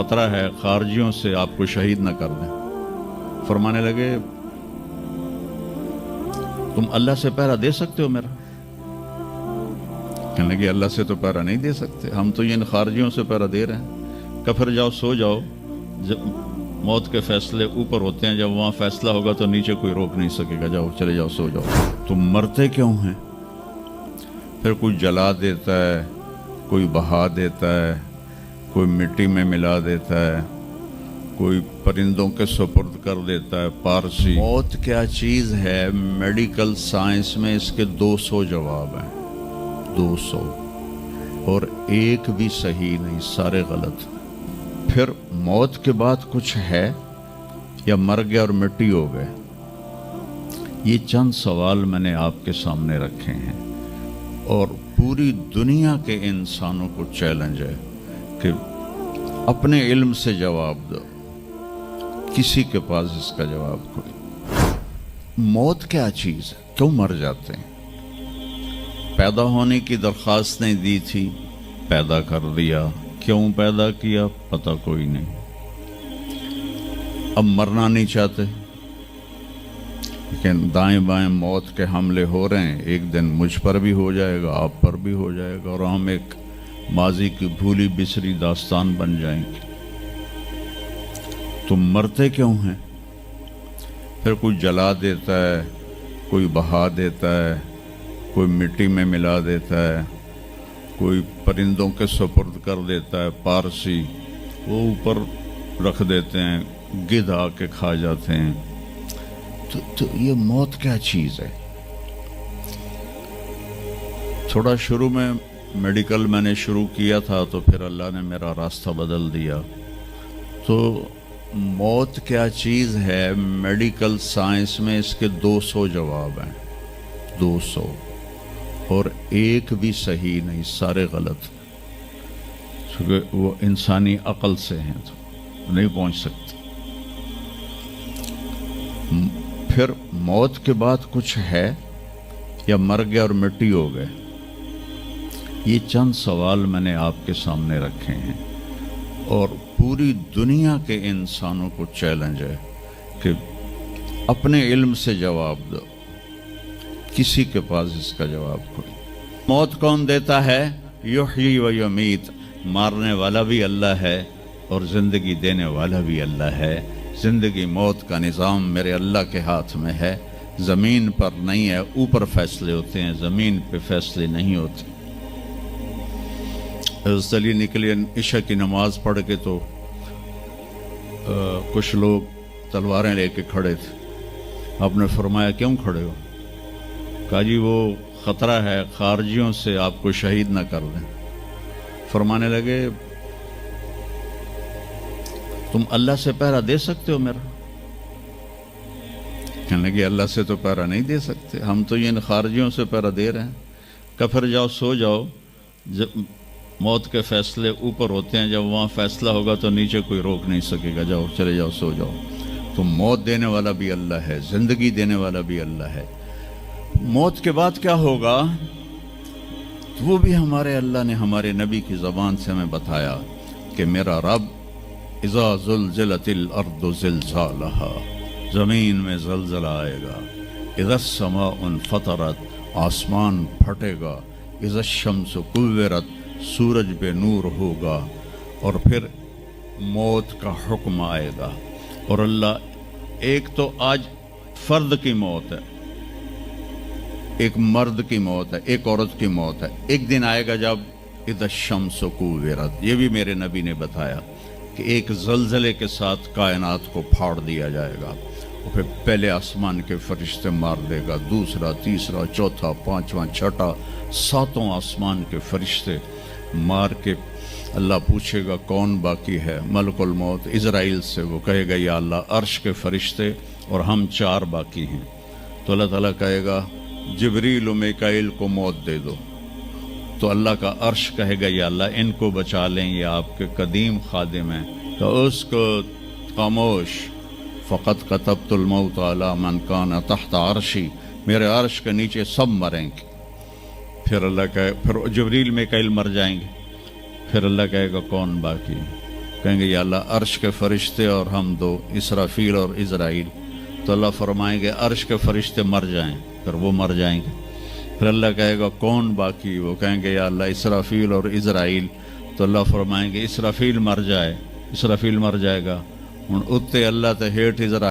खतरा है खारजियों से आपको शहीद न कर दें। फरमाने लगे तुम अल्लाह से पहरा दे सकते हो मेरा? कहने लगे अल्लाह से तो पहरा नहीं दे सकते, हम तो इन खारजियों से पहरा दे रहे हैं। कफर जाओ सो जाओ, जब मौत के फैसले ऊपर होते हैं, जब वहाँ फैसला होगा तो नीचे कोई रोक नहीं सकेगा। जाओ चले जाओ सो जाओ। तुम मरते क्यों हैं? फिर कोई जला देता है, कोई बहा देता है, कोई मिट्टी में मिला देता है, कोई परिंदों के सुपुर्द कर देता है। पारसी मौत क्या चीज़ है? मेडिकल साइंस में इसके 200 जवाब हैं, 200, और एक भी सही नहीं, सारे गलत। फिर मौत के बाद कुछ है या मर गया और मिट्टी हो गए? ये चंद सवाल मैंने आपके सामने रखे हैं और पूरी दुनिया के इंसानों को चैलेंज है कि अपने इल्म से जवाब दो। किसी के पास इसका जवाब कोई। मौत क्या चीज़ है? क्यों मर जाते हैं? पैदा होने की दरख्वास्त नहीं दी थी, पैदा कर दिया। क्यों पैदा किया पता कोई नहीं। अब मरना नहीं चाहते, लेकिन दाएं बाएं मौत के हमले हो रहे हैं। एक दिन मुझ पर भी हो जाएगा, आप पर भी हो जाएगा, और हम एक माजी की भूली बिसरी दास्तान बन जाएंगे। तुम मरते क्यों हैं? फिर कोई जला देता है, कोई बहा देता है, कोई मिट्टी में मिला देता है, कोई परिंदों के सुपुर्द कर देता है। पारसी वो ऊपर रख देते हैं, गिद्ध आके खा जाते हैं। तो ये मौत क्या चीज़ है? थोड़ा शुरू में मेडिकल मैंने शुरू किया था, तो फिर अल्लाह ने मेरा रास्ता बदल दिया। तो मौत क्या चीज़ है? मेडिकल साइंस में इसके 200 जवाब हैं, 200, और एक भी सही नहीं, सारे गलत। क्योंकि वो इंसानी अक्ल से हैं तो नहीं पहुंच सकते। फिर मौत के बाद कुछ है या मर गया और मिट्टी हो गए? ये चंद सवाल मैंने आपके सामने रखे हैं और पूरी दुनिया के इंसानों को चैलेंज है कि अपने इल्म से जवाब दो। किसी के पास इसका जवाब कोई। मौत कौन देता है? युहयी व युमीत। मारने वाला भी अल्लाह है और ज़िंदगी देने वाला भी अल्लाह है। ज़िंदगी मौत का निज़ाम मेरे अल्लाह के हाथ में है। ज़मीन पर नहीं है, ऊपर फैसले होते हैं, ज़मीन पे फैसले नहीं होते। अली निकले इशा की नमाज पढ़ के, तो कुछ लोग तलवारें लेके खड़े थे। आपने फरमाया क्यों खड़े हो? कहा जी वो ख़तरा है खारजियों से आपको शहीद न कर दें। फरमाने लगे तुम अल्लाह से पहरा दे सकते हो मेरा? कहने लगे अल्लाह से तो पहरा नहीं दे सकते, हम तो इन खारजियों से पहरा दे रहे हैं। कफर जाओ सो जाओ, जब मौत के फैसले ऊपर होते हैं, जब वहाँ फैसला होगा तो नीचे कोई रोक नहीं सकेगा। जाओ चले जाओ सो जाओ। तो मौत देने वाला भी अल्लाह है, ज़िंदगी देने वाला भी अल्लाह है। मौत के बाद क्या होगा वो भी हमारे अल्लाह ने हमारे नबी की ज़बान से हमें बताया कि मेरा रब इज़ा ज़ुलज़िलतिल अर्दु ज़िलज़ालहा, ज़मीन में ज़लज़ला आएगा। इज़ा समाउन फ़तरत, आसमान फटेगा। इज़ा शम्सु कुव्विरत, सूरज पे नूर होगा। और फिर मौत का हुक्म आएगा। और अल्लाह एक तो आज फ़र्द की मौत है, एक मर्द की मौत है, एक औरत की मौत है। एक दिन आएगा जब इज़ा शम्सु कुव्विरत, ये भी मेरे नबी ने बताया कि एक ज़लज़ले के साथ कायनात को फाड़ दिया जाएगा। और फिर पहले आसमान के फरिश्ते मार देगा, दूसरा, तीसरा, चौथा, पांचवा, छठा, सातों आसमान के फरिश्ते मार के अल्लाह पूछेगा कौन बाकी है? मलकुल मौत इज़राइल से वो कहेगा या अल्लाह अर्श के फरिश्ते और हम 4 बाकी हैं। तो अल्लाह ताला कहेगा जिब्रील व मीकाईल को मौत दे दो। तो अल्लाह का अर्श कहेगा या अल्लाह इनको बचा लें, ये आपके कदीम खादिम हैं। तो उसको खामोश, फ़क़त कतबतुल मौत अला मन कान तहत अर्शी, मेरे अर्श के नीचे सब मरेंगे। फिर अल्लाह कहे, फिर जिब्रील मीकाईल मर जाएंगे। फिर अल्लाह कहेगा कौन बाकी? کہیں گے یا اللہ عرش کے فرشتے اور ہم دو، اسرافیل اور عزرائیل، تو اللہ فرمائیں گے عرش کے فرشتے مر جائیں، پھر وہ مر جائیں گے. پھر اللہ کہے گا کون باقی؟ وہ کہیں گے یا اللہ اسرافیل اور عزرائیل، تو اللہ فرمائیں گے اسرافیل مر جائے، اسرافیل مر جائے گا. ہن اتنے اللہ تے ہیٹھ عزرائیل